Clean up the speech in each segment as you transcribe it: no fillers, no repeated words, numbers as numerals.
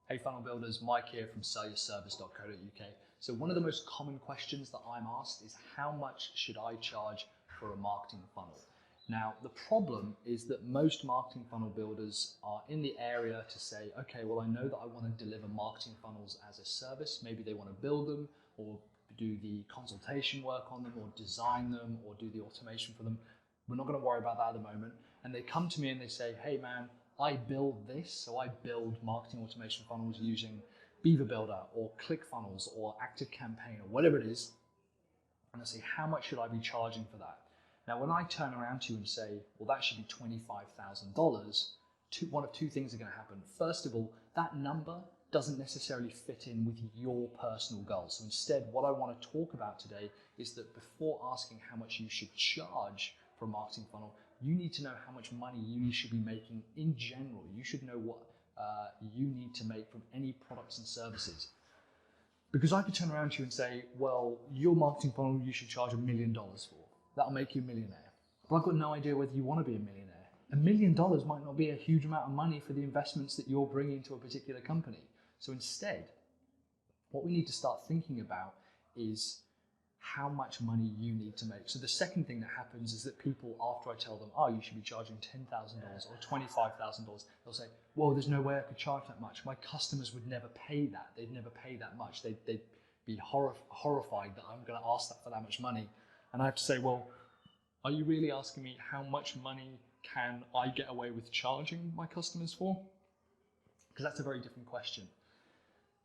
Hey funnel builders, Mike here from sellyourservice.co.uk. So one of the most common questions that I'm asked is how much should I charge for a marketing funnel? Now the problem is that most marketing funnel builders are in the area to say, okay, well I know that I want to deliver marketing funnels as a service. Maybe they want to build them or do the consultation work on them or design them or do the automation for them. We're not going to worry about that at the moment. And they come to me and they say, hey man, I build this, so I build marketing automation funnels using Beaver Builder or ClickFunnels or ActiveCampaign or whatever it is. And I say, how much should I be charging for that? Now, when I turn around to you and say, well, that should be $25,000, one of two things are going to happen. First of all, that number doesn't necessarily fit in with your personal goals. So instead, what I want to talk about today is that before asking how much you should charge for a marketing funnel, you need to know how much money you should be making in general. You should know what you need to make from any products and services. Because I could turn around to you and say, well, your marketing funnel you should charge $1 million for. That'll make you a millionaire. But I've got no idea whether you want to be a millionaire. $1 million might not be a huge amount of money for the investments that you're bringing to a particular company. So instead, what we need to start thinking about is how much money you need to make. So the second thing that happens is that people, after I tell them, oh, you should be charging $10,000 or $25,000, they'll say, well, there's no way I could charge that much. My customers would never pay that. They'd never pay that much. They'd be horrified that I'm going to ask that for that much money. And I have to say, well, are you really asking me how much money can I get away with charging my customers for? Because that's a very different question.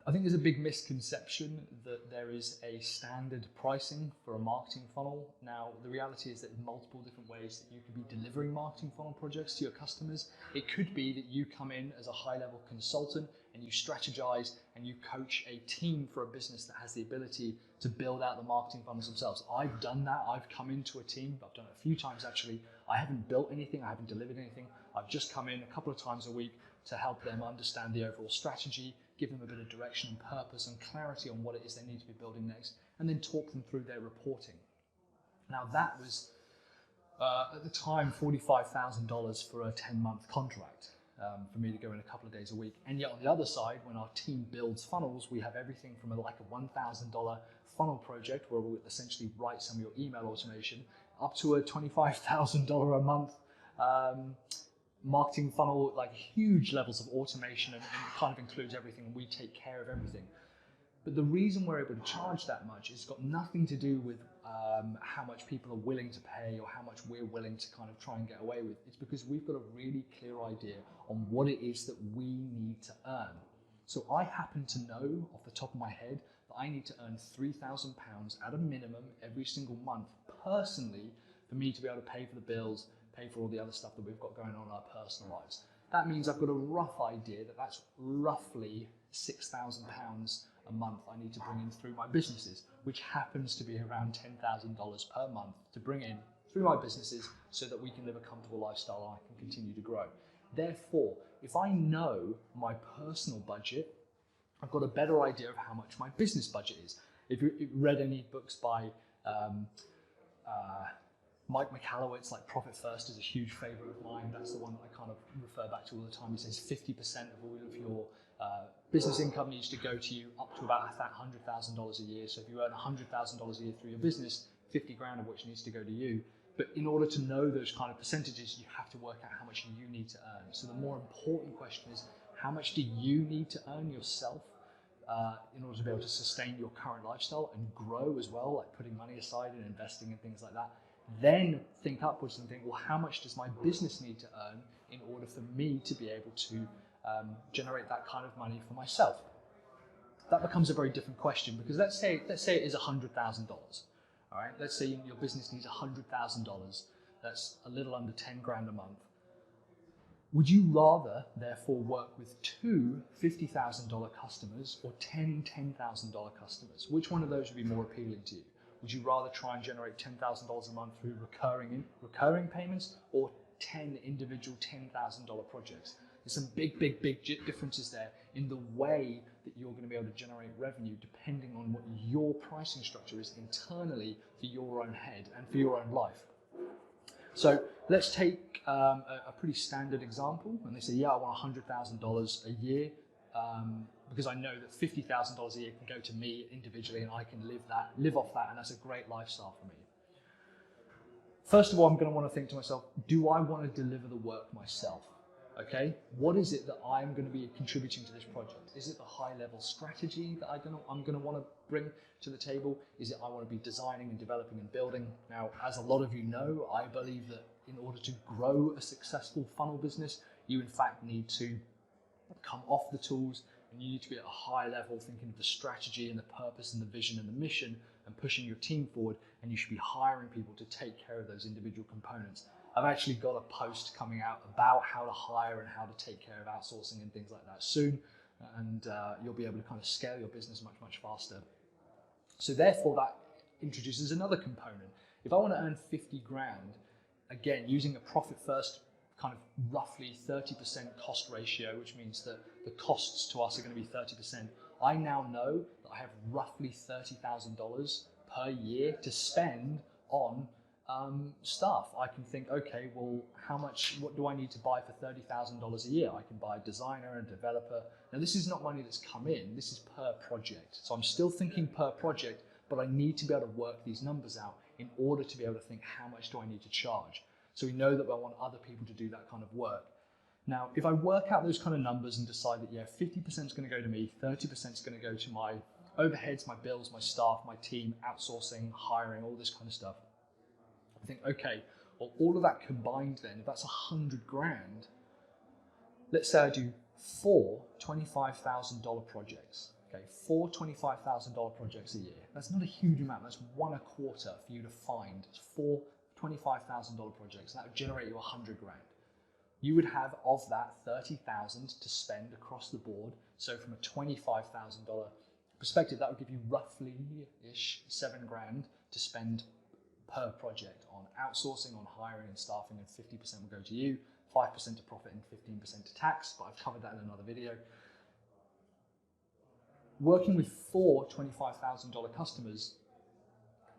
I think there's a big misconception that there is a standard pricing for a marketing funnel. Now, the reality is that in multiple different ways that you could be delivering marketing funnel projects to your customers. It could be that you come in as a high-level consultant and you strategize and you coach a team for a business that has the ability to build out the marketing funnels themselves. I've done that. I've come into a team. I've done it a few times actually. I haven't built anything. I haven't delivered anything. I've just come in a couple of times a week to help them understand the overall strategy, give them a bit of direction and purpose and clarity on what it is they need to be building next, and then talk them through their reporting. Now that was, at the time, $45,000 for a 10-month contract for me to go in a couple of days a week. And yet on the other side, when our team builds funnels, we have everything from a $1,000 funnel project where we'll essentially write some of your email automation up to a $25,000 a month marketing funnel, like huge levels of automation, and kind of includes everything, and we take care of everything. But the reason we're able to charge that much has got nothing to do with how much people are willing to pay or how much we're willing to kind of try and get away with. It's because we've got a really clear idea on what it is that we need to earn. So I happen to know off the top of my head that I need to earn £3,000 at a minimum every single month personally for me to be able to pay for the bills, pay for all the other stuff that we've got going on in our personal lives. That means I've got a rough idea that that's roughly £6,000 a month I need to bring in through my businesses, which happens to be around $10,000 per month to bring in through my businesses so that we can live a comfortable lifestyle and I can continue to grow. Therefore, if I know my personal budget, I've got a better idea of how much my business budget is. If you've read any books by Mike Michalowicz, like Profit First is a huge favorite of mine. That's the one that I kind of refer back to all the time. He says 50% of all of your business income needs to go to you up to about $100,000 a year. So if you earn $100,000 a year through your business, 50 grand of which needs to go to you. But in order to know those kind of percentages, you have to work out how much you need to earn. So the more important question is, how much do you need to earn yourself in order to be able to sustain your current lifestyle and grow as well, like putting money aside and investing in things like that. Then think upwards and think, well, how much does my business need to earn in order for me to be able to generate that kind of money for myself? That becomes a very different question, because let's say it is $100,000. All right, let's say your business needs $100,000. That's a little under 10 grand a month. Would you rather, therefore, work with two $50,000 customers or 10 $10,000 customers? Which one of those would be more appealing to you? Would you rather try and generate $10,000 a month through recurring payments or 10 individual $10,000 projects? There's some big differences there in the way that you're going to be able to generate revenue depending on what your pricing structure is internally for your own head and for your own life. So let's take a pretty standard example, and they say, yeah, I want $100,000 a year because I know that $50,000 a year can go to me individually and I can live off that, and that's a great lifestyle for me. First of all, I'm going to want to think to myself, do I want to deliver the work myself? Okay, what is it that I'm going to be contributing to this project? Is it the high-level strategy that I'm going to want to bring to the table? Is it I want to be designing and developing and building? Now, as a lot of you know, I believe that in order to grow a successful funnel business, you in fact need to come off the tools, and you need to be at a high level thinking of the strategy and the purpose and the vision and the mission and pushing your team forward, and you should be hiring people to take care of those individual components. I've actually got a post coming out about how to hire and how to take care of outsourcing and things like that soon, and you'll be able to kind of scale your business much, much faster. So therefore that introduces another component. If I want to earn 50 grand, again, using a profit first kind of roughly 30% cost ratio, which means that the costs to us are going to be 30%, I now know that I have roughly $30,000 per year to spend on stuff. I can think, okay, well, what do I need to buy for $30,000 a year? I can buy a designer and developer. Now, this is not money that's come in, this is per project. So I'm still thinking per project, but I need to be able to work these numbers out in order to be able to think, how much do I need to charge? So we know that I want other people to do that kind of work. Now, if I work out those kind of numbers and decide that, yeah, 50% is going to go to me, 30% is going to go to my overheads, my bills, my staff, my team, outsourcing, hiring, all this kind of stuff, I think, okay, well, all of that combined then, if that's 100 grand, let's say I do 4 $25,000 projects, okay, 4 $25,000 projects a year. That's not a huge amount, that's 1 a quarter for you to find. It's 4 $25,000 projects, and that would generate you 100 grand. You would have of that 30,000 to spend across the board. So from a $25,000 perspective, that would give you roughly-ish 7 grand to spend per project on outsourcing, on hiring and staffing, and 50% will go to you, 5% to profit and 15% to tax, but I've covered that in another video. Working with 4 $25,000 customers,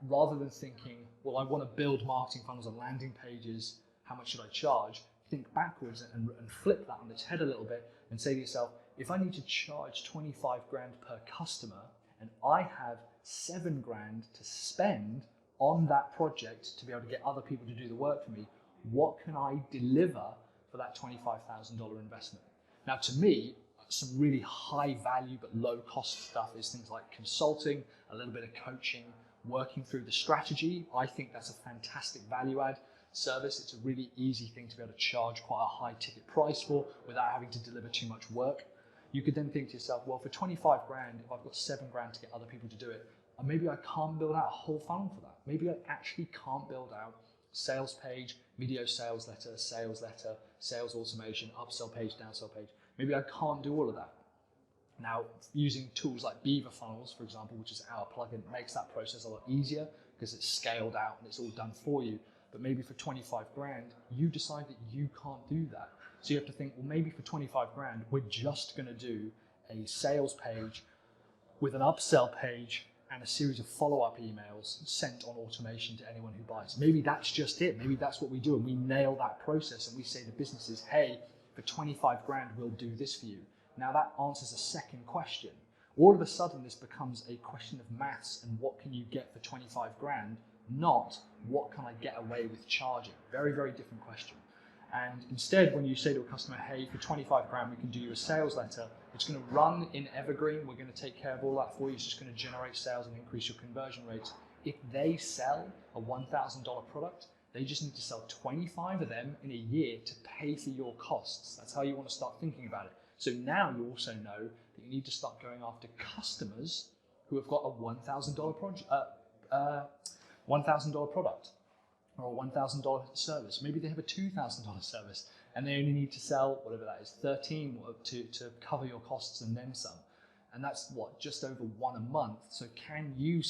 rather than thinking, well, I want to build marketing funnels and landing pages, how much should I charge? Think backwards and flip that on its head a little bit and say to yourself, if I need to charge 25 grand per customer and I have 7 grand to spend on that project to be able to get other people to do the work for me, what can I deliver for that $25,000 investment? Now, to me, some really high value but low cost stuff is things like consulting, a little bit of coaching, working through the strategy. I think that's a fantastic value add service. It's a really easy thing to be able to charge quite a high ticket price for without having to deliver too much work. You could then think to yourself, well, for 25 grand, if I've got 7 grand to get other people to do it, maybe I can't build out a whole funnel for that. Maybe I actually can't build out sales page, video sales letter, sales automation, upsell page, downsell page. Maybe I can't do all of that. Now, using tools like Beaver Funnels, for example, which is our plugin, makes that process a lot easier because it's scaled out and it's all done for you. But maybe for 25 grand, you decide that you can't do that. So you have to think, well, maybe for 25 grand, we're just going to do a sales page with an upsell page and a series of follow-up emails sent on automation to anyone who buys. Maybe that's just it. Maybe that's what we do, and we nail that process and we say to businesses, hey, for 25 grand, we'll do this for you. Now that answers a second question. All of a sudden, this becomes a question of maths and what can you get for 25 grand, not what can I get away with charging. Very, very different question. And instead, when you say to a customer, hey, for 25 grand, we can do you a sales letter, it's going to run in Evergreen. We're going to take care of all that for you. It's just going to generate sales and increase your conversion rates. If they sell a $1,000 product, they just need to sell 25 of them in a year to pay for your costs. That's how you want to start thinking about it. So now you also know that you need to start going after customers who have got a $1,000 product or a $1,000 service. Maybe they have a $2,000 service and they only need to sell whatever that is, 13 to cover your costs and then some. And that's what, just over 1 a month. So can you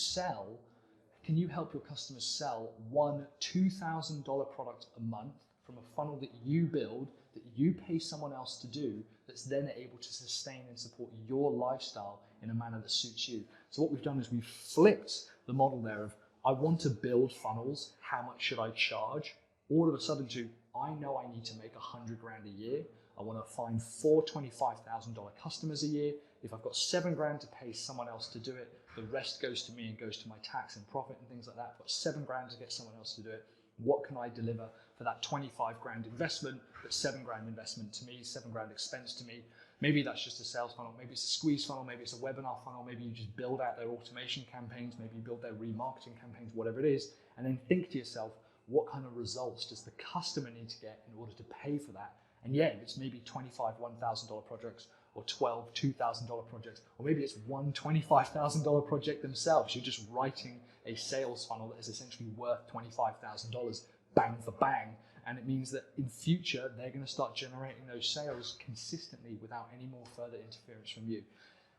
help your customers sell one $2,000 product a month from a funnel that you build, that you pay someone else to do, that's then able to sustain and support your lifestyle in a manner that suits you? So what we've done is we've flipped the model there of, I want to build funnels, how much should I charge? All of a sudden to, I know I need to make 100 grand a year. I want to find 4 $25,000 customers a year. If I've got $7,000 to pay someone else to do it, the rest goes to me and goes to my tax and profit and things like that. I've got $7,000 to get someone else to do it. What can I deliver for that 25,000 investment, but 7,000 investment to me, 7,000 expense to me? Maybe that's just a sales funnel, maybe it's a squeeze funnel, maybe it's a webinar funnel, maybe you just build out their automation campaigns, maybe you build their remarketing campaigns, whatever it is, and then think to yourself, what kind of results does the customer need to get in order to pay for that? And yeah, it's maybe 25 $1,000 projects, or 12 $2,000 projects, or maybe it's one $25,000 project themselves. You're just writing a sales funnel that is essentially worth $25,000 bang for bang. And it means that in future, they're going to start generating those sales consistently without any more further interference from you.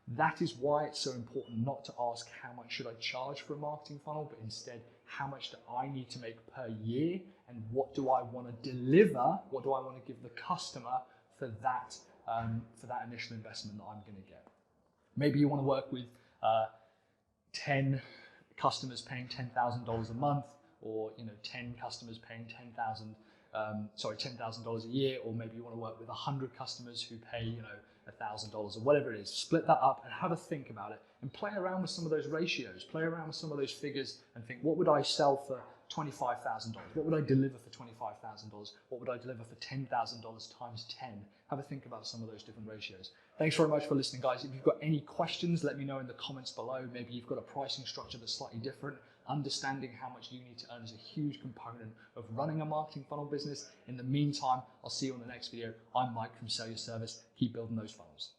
That is why it's so important not to ask how much should I charge for a marketing funnel, but instead, how much do I need to make per year, and what do I want to deliver? What do I want to give the customer for that initial investment that I'm going to get? Maybe you want to work with 10 customers paying $10,000 a month, or 10 customers paying $10,000 a year, or maybe you want to work with 100 customers who pay $1,000 or whatever it is. Split that up and have a think about it, and play around with some of those ratios, play around with some of those figures, and think, what would I sell for $25,000? What would I deliver for $25,000? What would I deliver for $10,000 times 10? Have a think about some of those different ratios. Thanks very much for listening, guys. If you've got any questions, let me know in the comments below. Maybe you've got a pricing structure that's slightly different. Understanding how much you need to earn is a huge component of running a marketing funnel business. In the meantime, I'll see you on the next video. I'm Mike from Sell Your Service. Keep building those funnels.